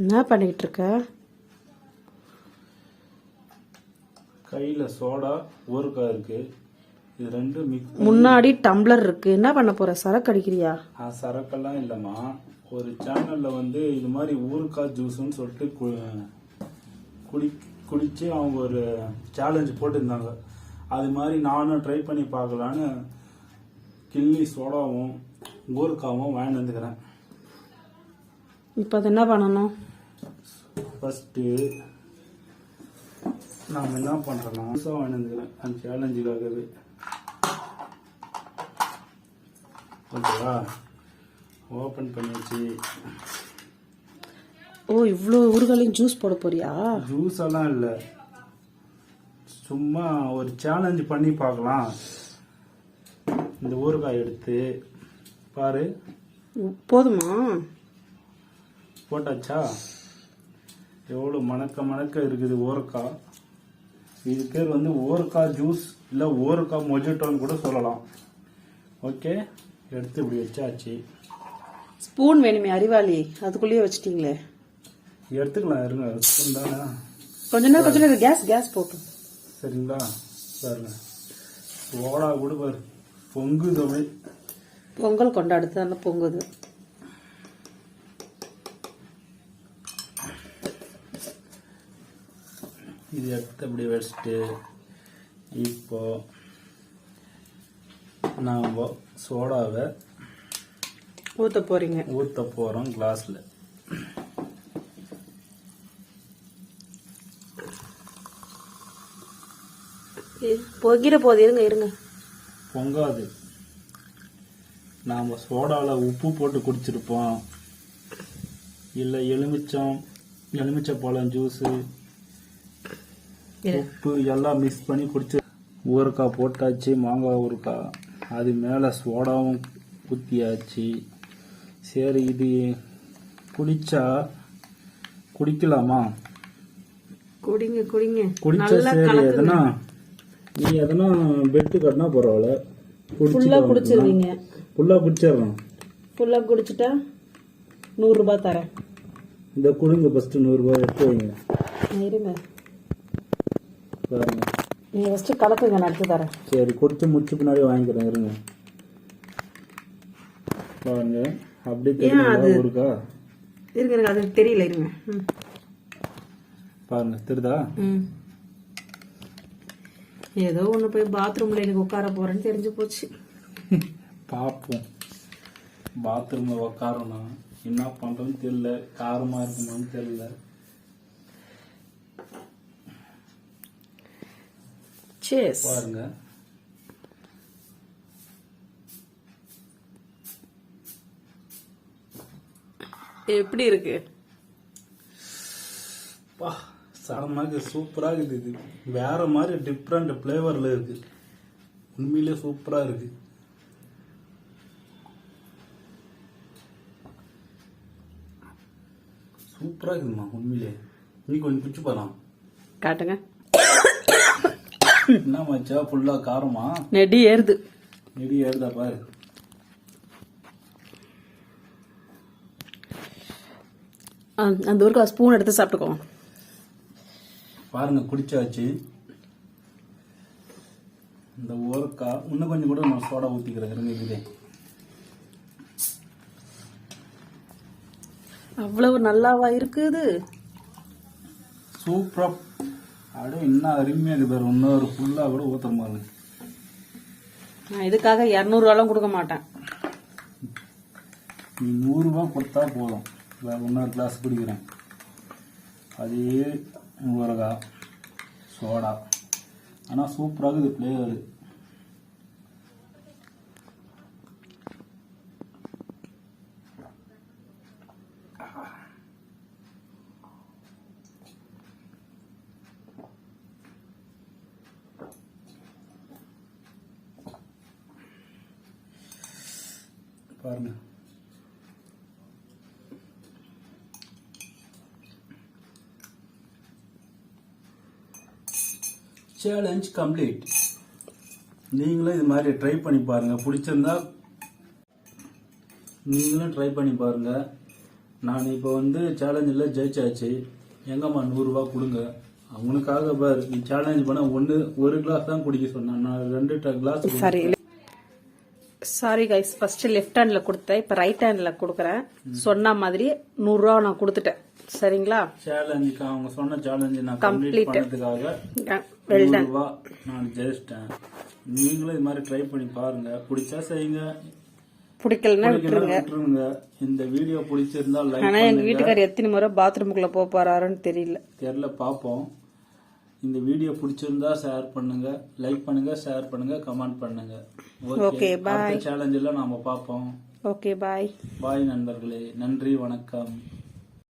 என்ன பண்ணிட்டு இருக்க? கையில சோடா ஊறுகாய் இருக்கு. இது ரெண்டும் மிக்ஸ். முன்னாடி டம்ளர் இருக்கு. என்ன பண்ண போற? சரக்கு அடிக்கிறியா? சரக்கெல்லாம் இல்லம்மா. ஒரு சேனல்ல வந்து இது மாதிரி ஊறுகாய் ஜூஸ்ன்னு சொல்லிட்டு குடிச்சு அவங்க ஒரு சேலஞ்ச் போட்டிருந்தாங்க. அது மாதிரி நானும் ட்ரை பண்ணி பார்க்கலான்னு கிள்ளி சோடாவும் ஊறுகாவும் வாங்கிட்டு வந்துக்கிறேன். இப்போ அது என்ன பண்ணணும்? ஃபர்ஸ்ட்டு நாம் என்ன பண்ணுறோம்னா வாங்கிட்டு வந்துக்கிறேன் அந்த சேலஞ்சுக்காகவே. ஓகேவா? ஓப்பன் பண்ணியாச்சு. ஓ, இவ்வளோ ஊறுகாலையும் ஜூஸ் போட போறியா? ஜூஸ் எல்லாம் இல்லை, சும்மா ஒரு சேலஞ்சு பண்ணி பார்க்கலாம். இந்த ஊறுகாய் எடுத்து பாரு. போதுமா? போட்டாச்சா? எவ்வளோ மணக்க இருக்குது ஊறுகாய். இது பேர் வந்து ஊறுகாய் ஜூஸ் இல்லை ஊறுகாய் மொஜிட்டோன்னு கூட சொல்லலாம். ஓகே, எடுத்து இப்படி வச்சாச்சு. ஸ்பூன் வேணுமே அறிவாளி, அதுக்குள்ளேயே வச்சிட்டீங்களே. எடுத்துக்கலாம், இருங்க. ஸ்பூன் தானே. கொஞ்ச நேரம் கேஸ் போட்டு. சரிங்களா? பாருங்க, சோடா கூட பாரு பொங்குது. அப்படி பொங்கல் கொண்டாடுது, அந்த பொங்குது. இது எடுத்து அப்படி வச்சுட்டு இப்போ நாம் சோடாவை ஊற்ற போகிறோம் கிளாஸில். பொங்கிற போது இருங்க. பொங்காது. நாம் சோடாவில் உப்பு போட்டு குடிச்சிருப்போம், இல்லை எலுமிச்சை பழம் ஜூஸு உப்பு எல்லாம் மிக்ஸ் பண்ணி குடிச்சு. ஊறுகாய் போட்டாச்சு, மாங்காய் ஊறுகாய். அது மேலே சோடாவும் ஊற்றியாச்சு. சரி, இது குடிக்கலாமா? குடிங்க. குடிச்சா சரி. நீ எதனா பெட்டு கட்டினா பரவாயில்ல, ஃபுல்லா குடிச்சிடுறோம். ஃபுல்லா குடிச்சிட்டா 100 ரூபாய் தரேன். இந்த குடுங்க ஃபர்ஸ்ட் 100 ரூபாய் எடுத்து வைங்க. இருங்க பாருங்க, நீங்க ஃபர்ஸ்ட் கலக்குங்க, நான் எடுத்து தரேன். சரி, குடிச்சு முடிச்சு பின்னாடி வாங்கிக்கிறேன். இருங்க பாருங்க, அப்படியே தெரியுதா ஊறுகாய்? இருங்க, அது தெரியல. இருங்க பாருங்க, தெரியுதா? ஏதோ ஒண்ணு போய் பாத்ரூம்ல எனக்கு உட்கார போறேன்னு தெரிஞ்சு போச்சு. பாப்போம், பாத்ரூம்ல உட்காரணும். என்ன பண்றோன்னு தெரியல, காரமா இருக்குமான்னு தெரியல. பாருங்க, எப்படி இருக்கு? சரமாக சூப்பரா இருக்குது. இது வேற மாதிரி டிஃப்ரெண்ட் பிளேவர்ல இருக்கு. உண்மையிலே சூப்பரா இருக்கு. சூப்பரா இருக்குமா உண்மையிலே. நீ கொஞ்சம் பிடிச்சு போலாம், காட்டுங்க. என்ன மச்சா, ஃபுல்லா காரமா? நெடி ஏறுதா பாரு. அந்த ஊருக்கு ஸ்பூன் எடுத்து சாப்பிட்டுக்கோ. பாருங்க, குடிச்சாச்சு. இந்த ஊறுகாய் இன்னும் கொஞ்சம் கூட நான் சோடா ஊத்திக்கிறேன். இதே அவ்வளவு நல்லாவா இருக்குது? சூப்பரா. அப்படியே இன்னும் அருமையா இருக்குது. இன்னொரு ஃபுல்லா கூட ஊத்துற மாதிரி. நான் இதுக்காக 200 ரூபாயும் கொடுக்க மாட்டேன். நீ 100 ரூபாய் கொடுத்தா போதும். வேற இன்னொரு கிளாஸ் குடிக்கிறேன். அதே ஊறுகாய் சோடா, ஆனா சூப்பராக இது பிளேவர். பாருங்க, சேலஞ்ச் கம்ப்ளீட். நீங்களும் இது மாதிரி ட்ரை பண்ணி பாருங்க. பிடிச்சிருந்தா நீங்களும் ட்ரை பண்ணி பாருங்க. நான் இப்போ வந்து சேலஞ்சில் ஜெயிச்சாச்சு. எங்கம்மா 100 ரூபா கொடுங்க. அவனுக்காக பாரு, நீ சேலஞ்ச் பண்ண ஒரு கிளாஸ் தான் குடிக்க சொன்னான். நான் 2 glass. Sorry guys, first left ஹேண்ட்ல கொடுத்தேன், இப்ப ரைட் ஹேண்ட்ல கொடுக்கறேன். சொன்ன மாதிரி 100 ரூபா நான் கொடுத்துட்டேன். சரிங்களா? சேலஞ்சுக்கு அவங்க சொன்ன சேலஞ்சு நான் கம்ப்ளீட் பண்ணதுக்காக வெல் டன். 100 ரூபா நான் ஜெயிச்சிட்டேன். நீங்களும் இது மாதிரி ட்ரை பண்ணி பாருங்க. பிடிச்சா செய்யுங்க, பிடிக்கலன்னா விட்டுருங்க. இந்த வீடியோ பிடிச்சிருந்தா லைக் ஆனா எங்க வீட்டுக்காரர் எத்தனை முறை பாத்ரூமுக்குள்ள போறாருன்னு தெரியல பாப்போம். இந்த வீடியோ பிடிச்சிருந்தா ஷேர் பண்ணுங்க, லைக் பண்ணுங்க, ஷேர் பண்ணுங்க, கமெண்ட் பண்ணுங்க. Okay bye. சேலஞ்ச் எல்லாம் நாம பாப்போம். Okay bye. பாய் நண்பர்களே, நன்றி, வணக்கம்.